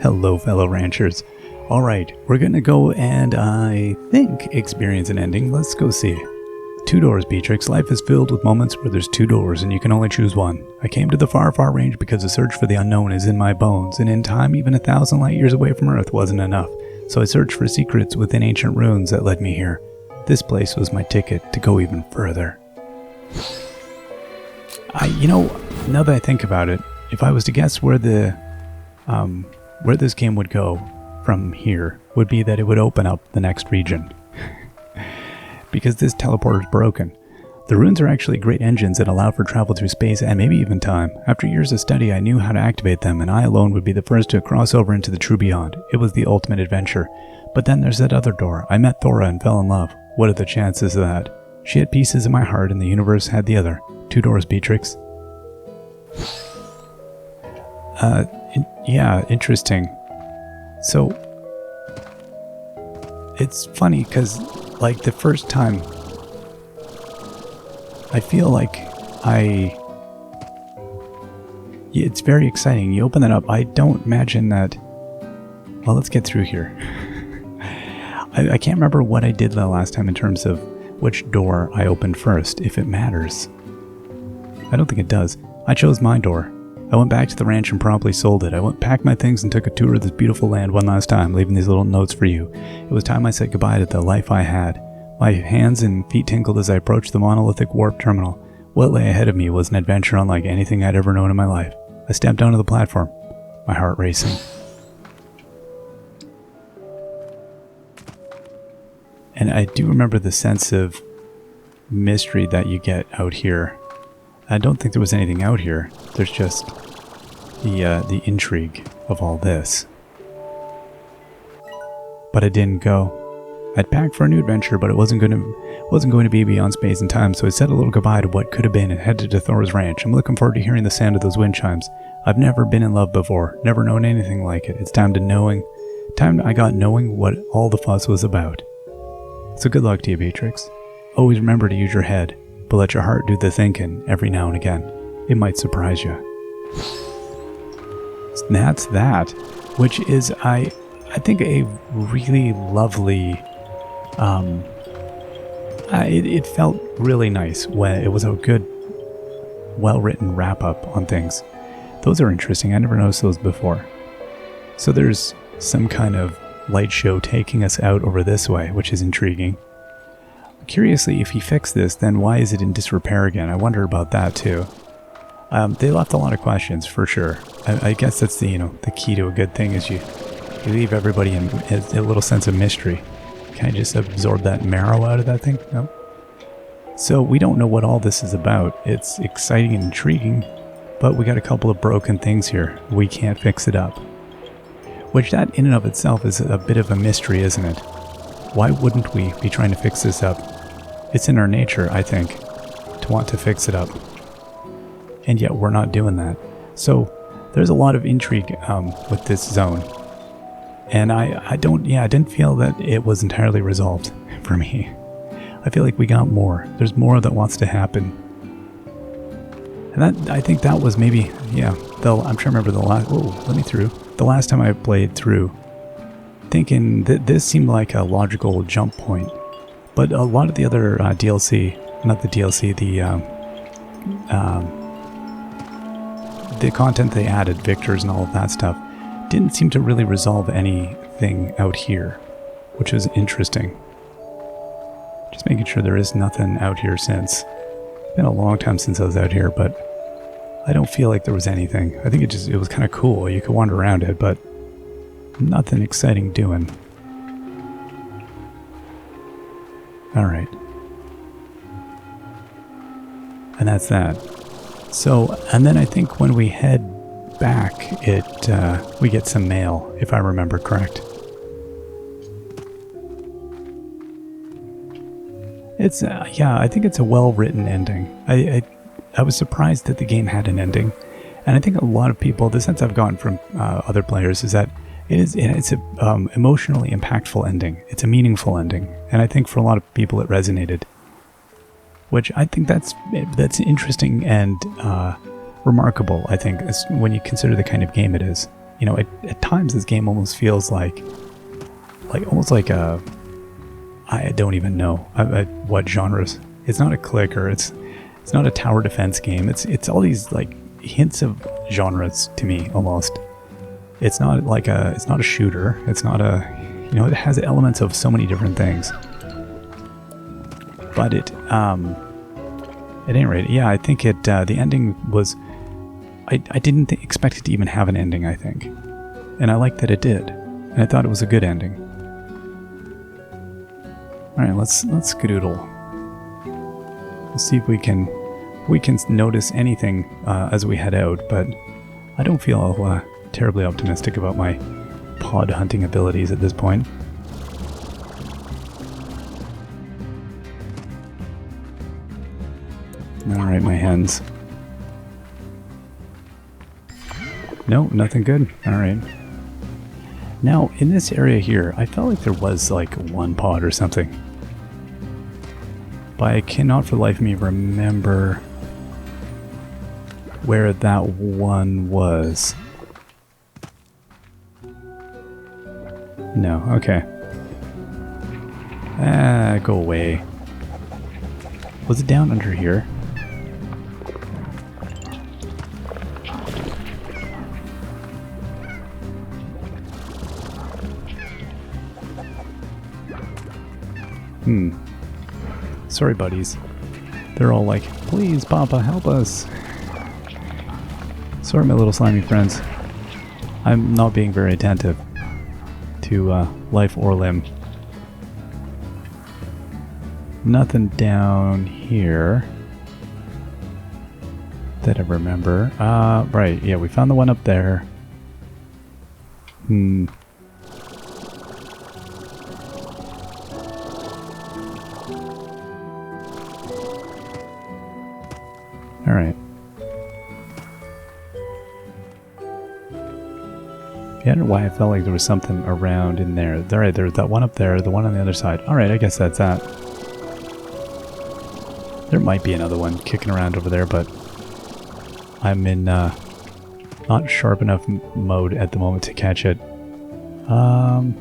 Hello, fellow ranchers. Alright, we're gonna go and I think experience an ending. Let's go see. 2 doors, Beatrix. Life is filled with moments where there's 2 doors and you can only choose one. I came to the far, far range because the search for the unknown is in my bones, and in time even 1,000 light years away from Earth wasn't enough. So I searched for secrets within ancient ruins that led me here. This place was my ticket to go even further. Now that I think about it, if I was to guess where this game would go from here, would be that it would open up the next region. Because this teleporter is broken. The runes are actually great engines that allow for travel through space and maybe even time. After years of study, I knew how to activate them, and I alone would be the first to cross over into the true beyond. It was the ultimate adventure. But then there's that other door. I met Thora and fell in love. What are the chances of that? She had pieces of my heart and the universe had the other. 2 doors, Beatrix. Yeah, interesting. So, it's funny because, like, the first time, I feel like it's very exciting. You open that up, I don't imagine that, well, let's get through here. I can't remember what I did the last time in terms of which door I opened first, if it matters. I don't think it does. I chose my door. I went back to the ranch and promptly sold it. Packed my things and took a tour of this beautiful land one last time, leaving these little notes for you. It was time I said goodbye to the life I had. My hands and feet tingled as I approached the monolithic warp terminal. What lay ahead of me was an adventure unlike anything I'd ever known in my life. I stepped onto the platform, my heart racing. And I do remember the sense of mystery that you get out here. I don't think there was anything out here. There's just the intrigue of all this. But I didn't go. I'd packed for a new adventure, but it wasn't going to be beyond space and time, so I said a little goodbye to what could have been and headed to Thora's ranch. I'm looking forward to hearing the sound of those wind chimes. I've never been in love before, never known anything like it. It's time I got knowing what all the fuss was about. So good luck to you, Beatrix. Always remember to use your head, but let your heart do the thinking every now and again. It might surprise you. That's that, which is, I think, a really lovely, it felt really nice when it was a good, well-written wrap-up on things. Those are interesting. I never noticed those before. So there's some kind of light show taking us out over this way, which is intriguing. Curiously, if he fixed this, then why is it in disrepair again? I wonder about that too. They left a lot of questions, for sure. I guess that's the key to a good thing is you leave everybody in a little sense of mystery. Can I just absorb that marrow out of that thing? No. So we don't know what all this is about. It's exciting and intriguing, but we got a couple of broken things here. We can't fix it up. Which that in and of itself is a bit of a mystery, isn't it? Why wouldn't we be trying to fix this up? It's in our nature, I think, to want to fix it up. And yet we're not doing that. So there's a lot of intrigue with this zone. And I didn't feel that it was entirely resolved for me. I feel like we got more. There's more that wants to happen. And I think that was maybe, I'm trying to remember the last time I played through, thinking that this seemed like a logical jump point. But a lot of the other the content they added, victors and all of that stuff, didn't seem to really resolve anything out here, which was interesting. Just making sure there is nothing out here since. It's been a long time since I was out here, but I don't feel like there was anything. I think it was kind of cool. You could wander around it, but nothing exciting doing. Alright. And that's that. So, and then I think when we head back, we get some mail, if I remember correct. It's, I think it's a well-written ending. I was surprised that the game had an ending. And I think a lot of people, the sense I've gotten from other players is that it's an emotionally impactful ending. It's a meaningful ending. And I think for a lot of people it resonated. Which I think that's interesting and remarkable, I think, when you consider the kind of game it is. you know, at times this game almost feels like almost like a, I don't even know what genres. It's not a clicker. It's not a tower defense game. It's all these like hints of genres to me almost. It's not like it's not a shooter. It's not a, you know, it has elements of so many different things. But at any rate, yeah, I think the ending was, I didn't expect it to even have an ending, I think. And I liked that it did. And I thought it was a good ending. Alright, let's skedoodle. Let's see if we can notice anything as we head out, but I don't feel terribly optimistic about my pod hunting abilities at this point. Alright, my hens. No, nothing good. Alright. Now, in this area here, I felt like there was like one pod or something. But I cannot for the life of me remember where that one was. No, okay. Go away. Was it down under here? Sorry, buddies. They're all like, please, Papa, help us. Sorry, my little slimy friends. I'm not being very attentive to life or limb. Nothing down here that I remember. Right, yeah, we found the one up there. Alright. Yeah, I don't know why I felt like there was something around in there. Alright, there's that one up there, the one on the other side. Alright, I guess that's that. There might be another one kicking around over there, but I'm in not sharp enough mode at the moment to catch it. Alright,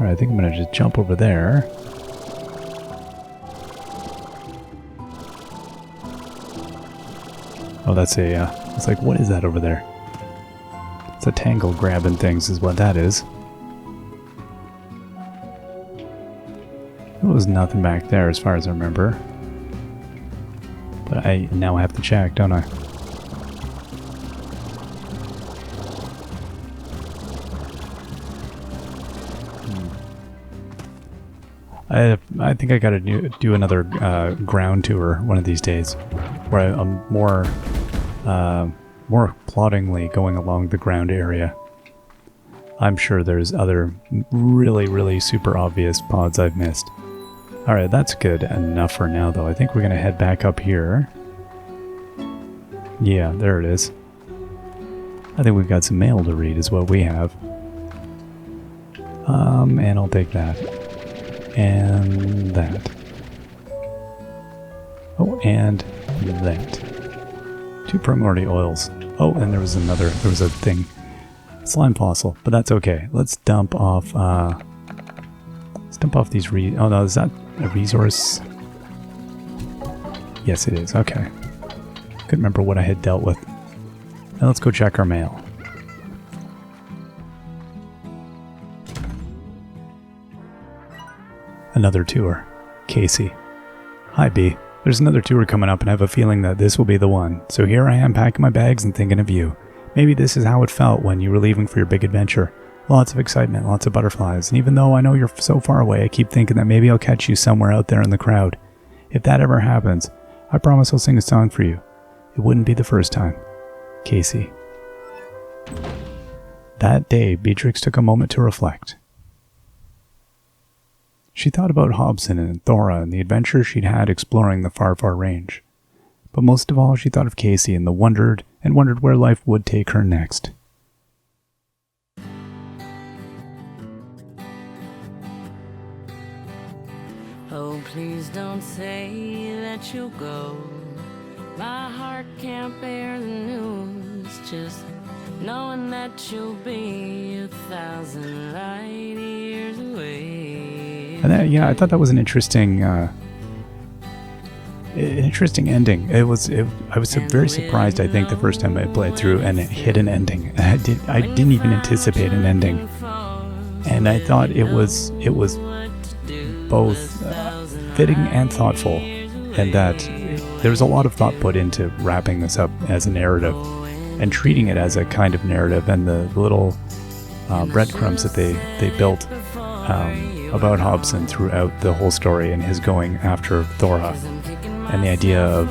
I think I'm gonna just jump over there. Oh, that's a, it's like, what is that over there? It's a tangle grabbing things is what that is. There was nothing back there as far as I remember. But I now have to check, don't I? I think I gotta do another ground tour one of these days, where I'm more ploddingly going along the ground area. I'm sure there's other really super obvious pods I've missed. Alright, that's good enough for now though. I think we're gonna head back up here. Yeah, there it is. I think we've got some mail to read is what we have. And I'll take that. And that. Oh, and that. 2 primordial oils. Oh, and there was a thing. Slime fossil, but that's okay. Let's dump off these oh no, is that a resource? Yes, it is. Okay. Couldn't remember what I had dealt with. Now let's go check our mail. Another tour. Casey. Hi, B. There's another tour coming up and I have a feeling that this will be the one. So here I am packing my bags and thinking of you. Maybe this is how it felt when you were leaving for your big adventure. Lots of excitement, lots of butterflies, and even though I know you're so far away, I keep thinking that maybe I'll catch you somewhere out there in the crowd. If that ever happens, I promise I'll sing a song for you. It wouldn't be the first time. Casey. That day, Beatrix took a moment to reflect. She thought about Hobson and Thora and the adventure she'd had exploring the far range. But most of all, she thought of Casey and wondered where life would take her next. Oh, please don't say that you'll go. My heart can't bear the news, just knowing that you'll be 1,000 light years away. And that, yeah, I thought that was an interesting ending. I was very surprised, I think, the first time I played through and it hit an ending. I didn't even anticipate an ending. And I thought it was both fitting and thoughtful, and that there was a lot of thought put into wrapping this up as a narrative and treating it as a kind of narrative, and the little breadcrumbs that they built about Hobson throughout the whole story and his going after Thora, and the idea of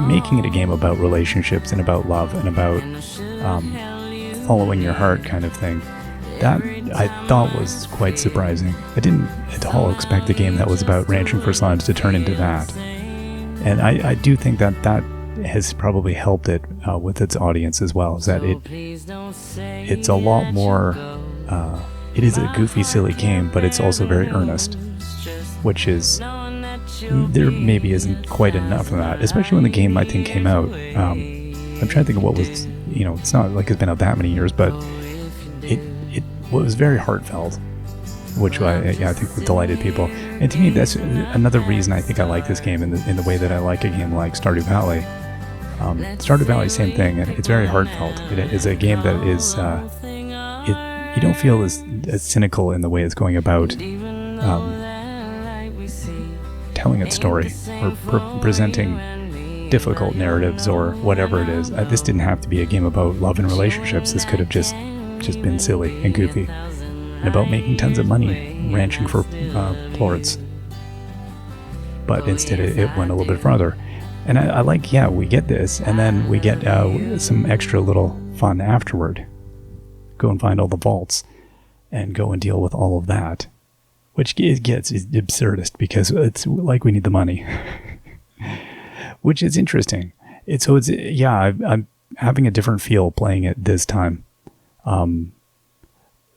making it a game about relationships and about love and about following your heart kind of thing. That I thought was quite surprising. I didn't at all expect a game that was about ranching for slimes to turn into that. And I do think that has probably helped it with its audience as well, is that it's a lot more, it is a goofy, silly game, but it's also very earnest, which is, there maybe isn't quite enough of that, especially when the game, I think, came out. I'm trying to think of what was, it's not like it's been out that many years, but it was very heartfelt, which I think delighted people. And to me, that's another reason I think I like this game in the way that I like a game like Stardew Valley. Stardew Valley, same thing. It's very heartfelt. It is a game that is, you don't feel as cynical in the way it's going about telling its story or presenting difficult narratives or whatever it is. This didn't have to be a game about love and relationships. This could have just been silly and goofy and about making tons of money ranching for plorts. But instead it went a little bit farther. And I like, we get this, and then we get some extra little fun afterward. Go and find all the vaults and go and deal with all of that, which gets absurdist because it's like we need the money, which is interesting. I'm having a different feel playing it this time.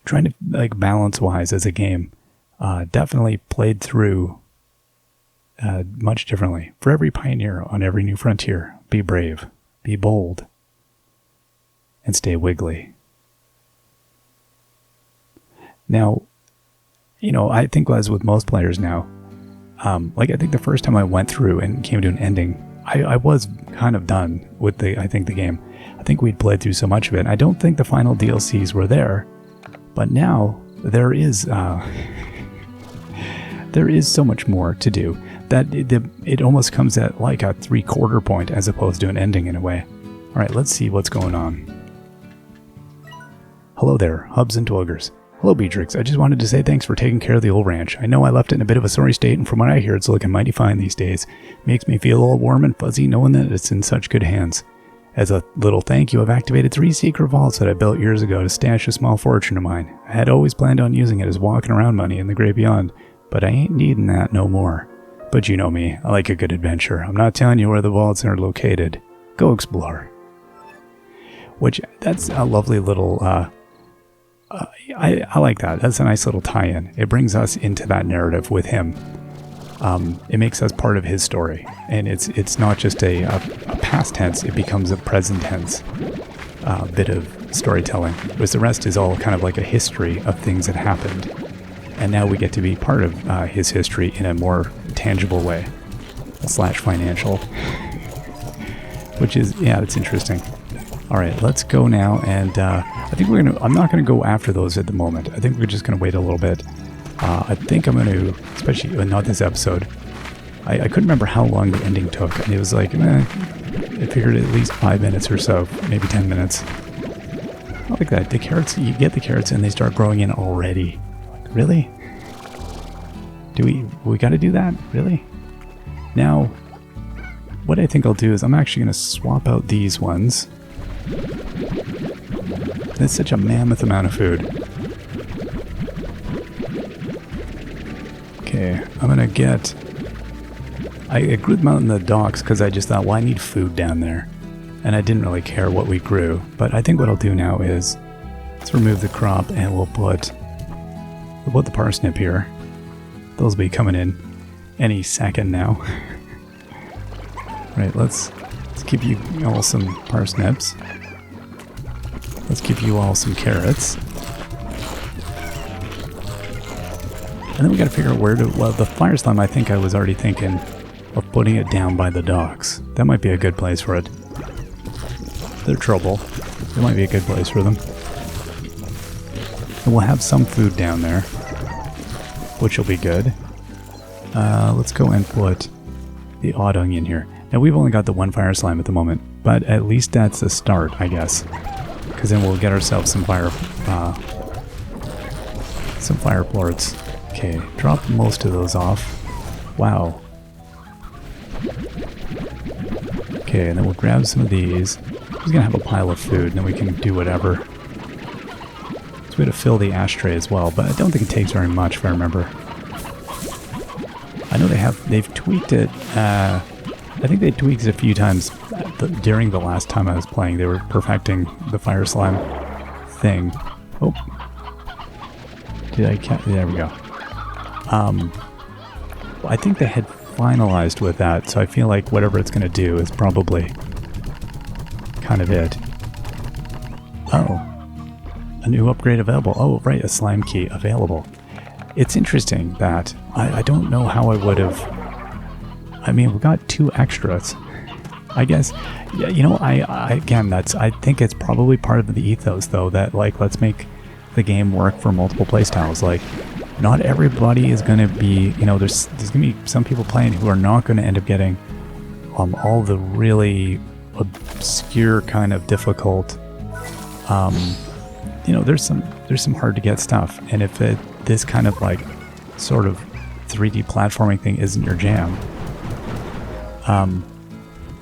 Trying to, like, balance-wise as a game, definitely played through much differently. For every pioneer on every new frontier, be brave, be bold, and stay wiggly. Now, I think as with most players now, I think the first time I went through and came to an ending, I was kind of done with the game. I think we'd played through so much of it. I don't think the final DLCs were there, but now there is so much more to do that it almost comes at like a 3/4 point as opposed to an ending in a way. All right, let's see what's going on. Hello there, Hubs and Dwellers. Hello, Beatrix. I just wanted to say thanks for taking care of the old ranch. I know I left it in a bit of a sorry state, and from what I hear, it's looking mighty fine these days. Makes me feel all warm and fuzzy knowing that it's in such good hands. As a little thank you, I've activated 3 secret vaults that I built years ago to stash a small fortune of mine. I had always planned on using it as walking around money in the great beyond, but I ain't needing that no more. But you know me, I like a good adventure. I'm not telling you where the vaults are located. Go explore. Which, that's a lovely little, I like that. That's a nice little tie-in. It brings us into that narrative with him. It makes us part of his story. And it's not just a past tense, it becomes a present tense bit of storytelling. Whereas the rest is all kind of like a history of things that happened. And now we get to be part of his history in a more tangible way. / financial. Which is, it's interesting. Alright, let's go now, and I think I'm not going to go after those at the moment. I think we're just going to wait a little bit. I think I'm going to, especially not this episode, I couldn't remember how long the ending took, and it was like, I figured at least 5 minutes or so, maybe 10 minutes. I like that. The carrots, you get the carrots and they start growing in already. Like, really? We got to do that? Really? Now, what I think I'll do is I'm actually going to swap out these ones. That's such a mammoth amount of food. Okay, I'm going to get... I grew them out in the docks because I just thought, well, I need food down there. And I didn't really care what we grew. But I think what I'll do now is let's remove the crop and we'll put the parsnip here. Those will be coming in any second now. Right, let's give you all some parsnips. Let's give you all some carrots. And then we gotta figure out where to... Well, the fire slime, I think I was already thinking of putting it down by the docks. That might be a good place for it. They're trouble. It might be a good place for them. And we'll have some food down there, which will be good. Let's go and put the odd onion here. Now we've only got the one fire slime at the moment, but at least that's a start, I guess. Because then we'll get ourselves some fire plorts. Okay, drop most of those off. Wow. Okay, and then we'll grab some of these. We're just gonna have a pile of food, and then we can do whatever. So we had to fill the ashtray as well, but I don't think it takes very much if I remember. I know they've tweaked it. I think they tweaked it a few times during the last time I was playing. They were perfecting the fire slime thing. Oh, there we go. I think they had finalized with that, so I feel like whatever it's going to do is probably kind of it. Oh, a new upgrade available. Oh, right, a slime key available. It's interesting that I don't know how I would have... I mean, we got 2 extras. I guess, yeah, you know, I think it's probably part of the ethos, though, that, like, let's make the game work for multiple playstyles. Like, not everybody is going to be, you know, there's going to be some people playing who are not going to end up getting all the really obscure kind of difficult, you know, there's some hard to get stuff. And if this kind of like sort of 3D platforming thing isn't your jam,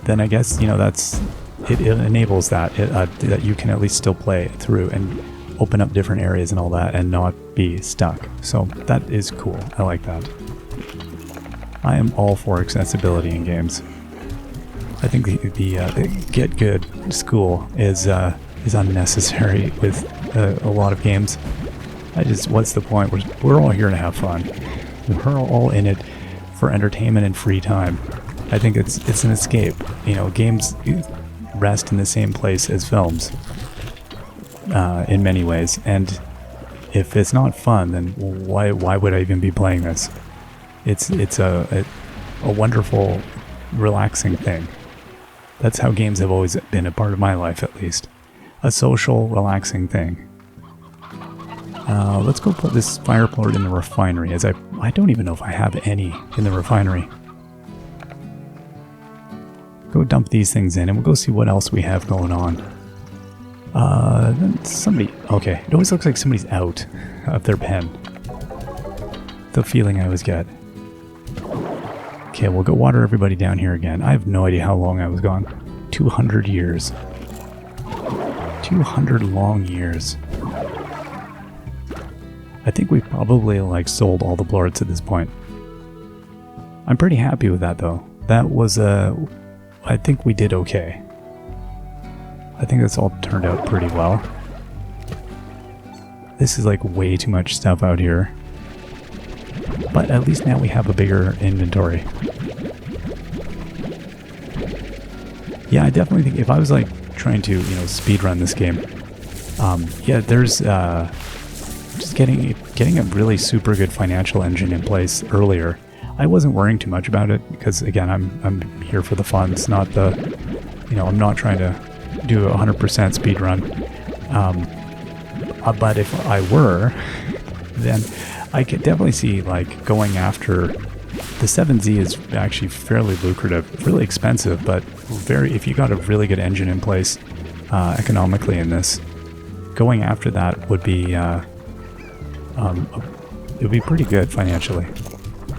then I guess, you know, it enables that that you can at least still play through and open up different areas and all that and not be stuck. So that is cool. I like that. I am all for accessibility in games. I think the get good school is unnecessary with a lot of games. What's the point? We're all here to have fun. We're all in it for entertainment and free time. I think it's an escape. You know, games rest in the same place as films in many ways, and if it's not fun, then why would I even be playing this? It's a wonderful, relaxing thing. That's how games have always been a part of my life, at least. A social, relaxing thing. Let's go put this fire plort in the refinery, as I don't even know if I have any in the refinery. Go dump these things in, and we'll go see what else we have going on. Then somebody... Okay, it always looks like somebody's out of their pen. The feeling I always get. Okay, we'll go water everybody down here again. I have no idea how long I was gone. 200 years. 200 long years. I think we've probably, like, sold all the plorts at this point. I'm pretty happy with that, though. That was, I think we did okay. I think that's all turned out pretty well. This is, like, way too much stuff out here. But at least now we have a bigger inventory. Yeah, I definitely think if I was, like, trying to, you know, speedrun this game, yeah, there's, just getting a really super good financial engine in place earlier. I wasn't worrying too much about it because, again, I'm here for the fun. It's not the, you know, I'm not trying to do a 100% speed run. But if I were, then I could definitely see, like, going after the 7Z is actually fairly lucrative, really expensive, but if you got a really good engine in place economically in this, going after that would be it would be pretty good financially.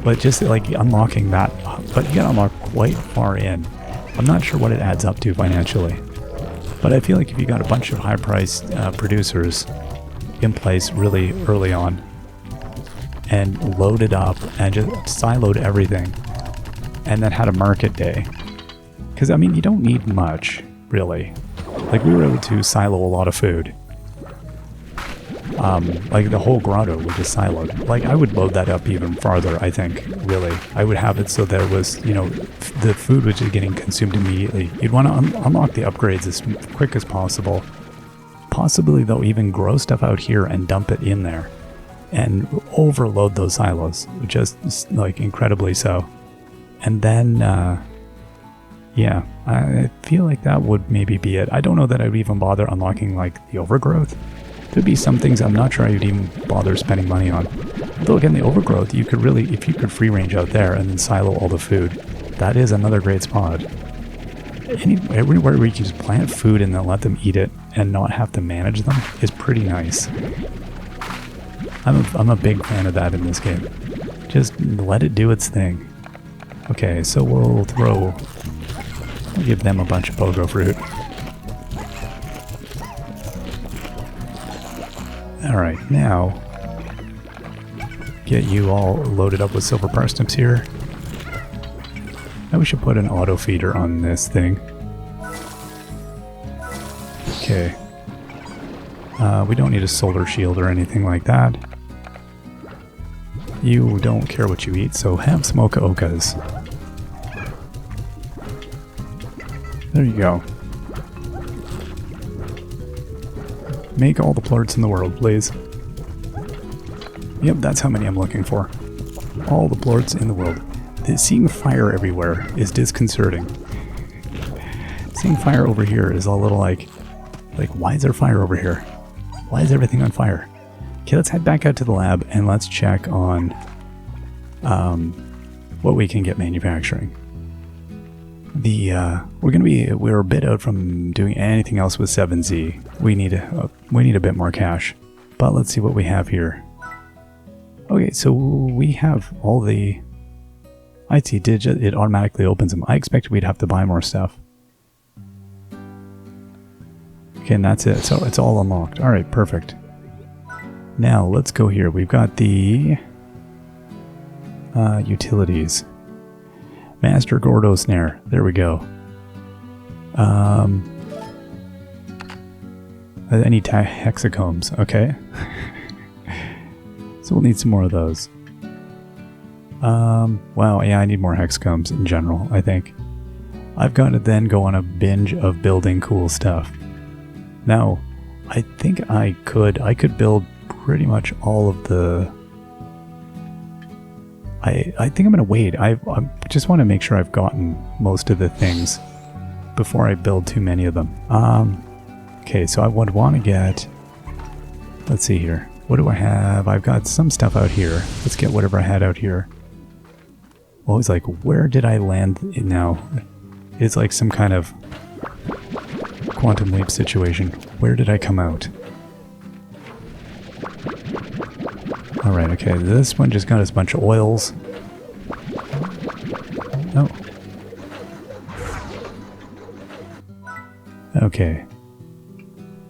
But just like unlocking that, but you gotta unlock quite far in. I'm not sure what it adds up to financially, but I feel like if you got a bunch of high-priced producers in place really early on and loaded up and just siloed everything and then had a market day, because I mean you don't need much really. Like we were able to silo a lot of food Like the whole grotto was just siloed. Like I would load that up even farther, I think, really. I would have it so there was, you know, the food was just getting consumed immediately. You'd want to unlock the upgrades as quick as possible. Possibly, though, even grow stuff out here and dump it in there. And overload those silos, just like incredibly so. And then, yeah, I feel like that would maybe be it. I don't know that I would even bother unlocking like the overgrowth. There'd be some things I'm not sure I would even bother spending money on. Though again, the overgrowth, you could really, if you could free range out there and then silo all the food, that is another great spot. Everywhere where you can just plant food and then let them eat it and not have to manage them is pretty nice. I'm a big fan of that in this game. Just let it do its thing. Okay, so we'll give them a bunch of pogo fruit. Alright, now get you all loaded up with silver parsnips here. Now we should put an auto feeder on this thing. Okay. We don't need a solar shield or anything like that. You don't care what you eat, so have some oka-okas. There you go. Make all the plorts in the world, please. Yep, that's how many I'm looking for. All the plorts in the world. Seeing fire everywhere is disconcerting. Seeing fire over here is a little like, why is there fire over here? Why is everything on fire? Okay, let's head back out to the lab and let's check on what we can get manufacturing. We're a bit out from doing anything else with 7Z. We need a bit more cash, but let's see what we have here. Okay, so we have all the. I see. It automatically opens them. I expected we'd have to buy more stuff. Okay, and that's it. So it's all unlocked. All right, perfect. Now let's go here. We've got the utilities. Master Gordo snare. There we go. I need hexacombs. Okay. So we'll need some more of those. Wow, yeah, I need more hexacombs in general, I think. I've got to then go on a binge of building cool stuff. Now, I think I could build pretty much all of the... I think I'm going to wait. I just want to make sure I've gotten most of the things before I build too many of them. Okay, so I would want to get... Let's see here. What do I have? I've got some stuff out here. Let's get whatever I had out here. Well, it's like, where did I land now? It's like some kind of quantum leap situation. Where did I come out? Alright, okay, this one just got us a bunch of oils. Oh. Okay.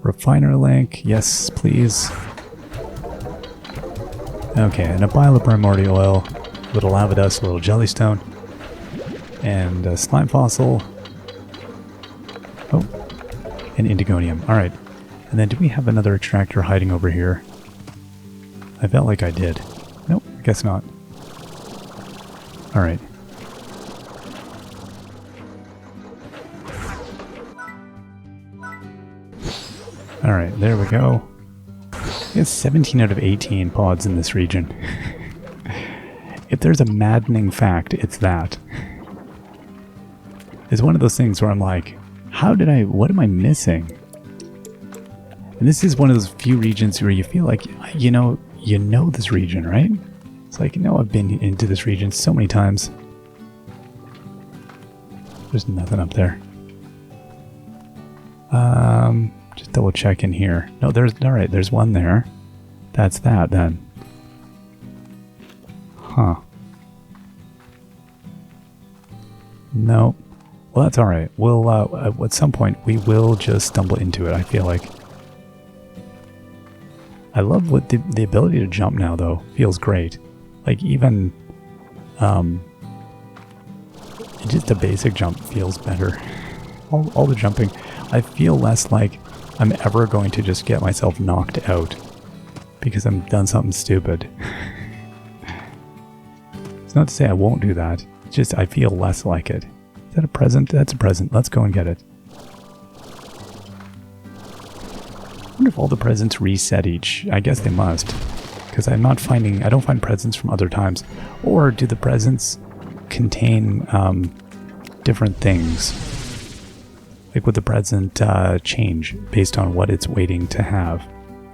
Refiner link, yes, please. Okay, and a pile of primordial oil, a little lava dust, a little jellystone, and a slime fossil. Oh, and indigonium. Alright. And then do we have another extractor hiding over here? I felt like I did. Nope, I guess not. Alright. Alright, there we go. We have 17 out of 18 pods in this region. If there's a maddening fact, it's that. It's one of those things where I'm like, what am I missing? And this is one of those few regions where you feel like, you know this region, right? It's like, I've been into this region so many times. There's nothing up there. Just double check in here. No, alright, there's one there. That's that then. Huh. No. Well, that's alright. We'll, at some point, we will just stumble into it, I feel like. I love what the ability to jump now, though. Feels great. Like, even, just a basic jump feels better. All the jumping, I feel less like I'm ever going to just get myself knocked out because I've done something stupid. It's not to say I won't do that. It's just I feel less like it. Is that a present? That's a present. Let's go and get it. I wonder if all the presents reset each. I guess they must. Because I don't find presents from other times. Or do the presents contain different things? Like would the present change based on what it's waiting to have?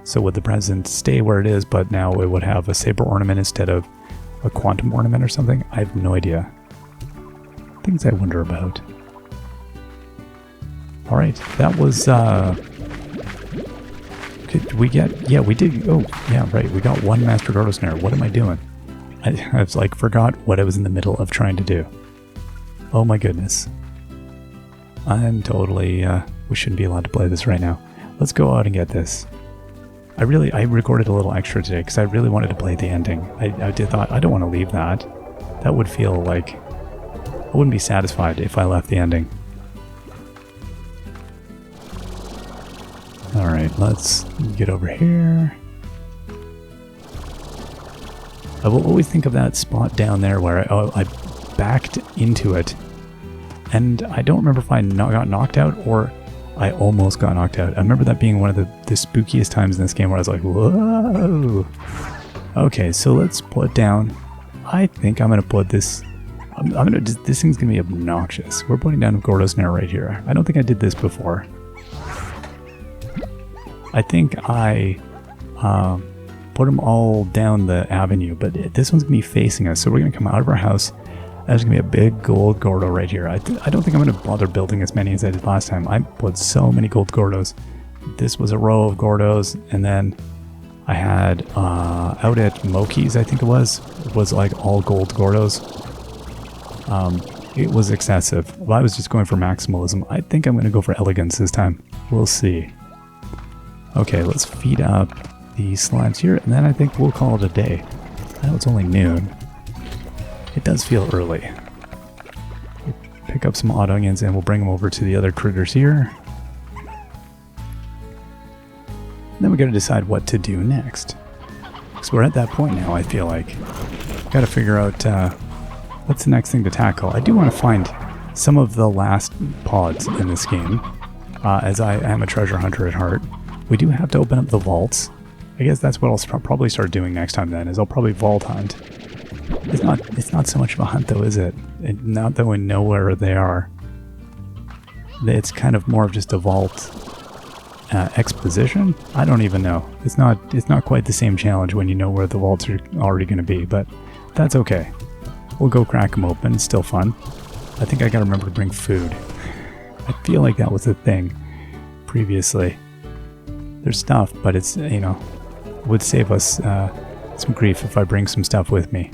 So would the present stay where it is, but now it would have a saber ornament instead of a quantum ornament or something? I have no idea. Things I wonder about. Alright, that was... Did we get... Yeah, we did... Oh, yeah, right. We got one Master Gordo Snare. What am I doing? I was like, forgot what I was in the middle of trying to do. Oh my goodness. I'm totally... we shouldn't be allowed to play this right now. Let's go out and get this. I recorded a little extra today because I really wanted to play the ending. I thought, I don't want to leave that. That would feel like... I wouldn't be satisfied if I left the ending. Alright, let's get over here. I will always think of that spot down there where I backed into it. And I don't remember if I got knocked out or I almost got knocked out. I remember that being one of the spookiest times in this game where I was like, whoa. Okay, so let's put down... I think I'm going to put this... this thing's going to be obnoxious. We're putting down a Gordo Snare right here. I don't think I did this before. I think I put them all down the avenue, but this one's going to be facing us, so we're going to come out of our house. There's going to be a big gold Gordo right here. I don't think I'm going to bother building as many as I did last time. I put so many gold Gordos. This was a row of Gordos, and then I had out at Moki's, I think it was like all gold Gordos. It was excessive. Well, I was just going for maximalism. I think I'm going to go for elegance this time. We'll see. Okay, let's feed up the slabs here, and then I think we'll call it a day. I know it's only noon. It does feel early. We'll pick up some odd onions and we'll bring them over to the other critters here. And then we gotta decide what to do next. So we're at that point now, I feel like. Gotta figure out what's the next thing to tackle. I do want to find some of the last pods in this game, as I am a treasure hunter at heart. We do have to open up the vaults. I guess that's what I'll probably start doing next time then, is I'll probably vault hunt. It's not so much of a hunt though, is it? Not that we know where they are. It's kind of more of just a vault exposition? I don't even know. It's not quite the same challenge when you know where the vaults are already going to be, but that's okay. We'll go crack them open. It's still fun. I think I gotta remember to bring food. I feel like that was a thing previously. There's stuff, but it's, you know, would save us some grief if I bring some stuff with me.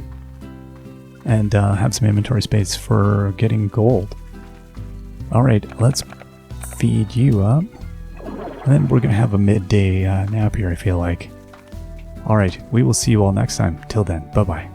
And have some inventory space for getting gold. Alright, let's feed you up. And then we're going to have a midday nap here, I feel like. Alright, we will see you all next time. Till then, bye-bye.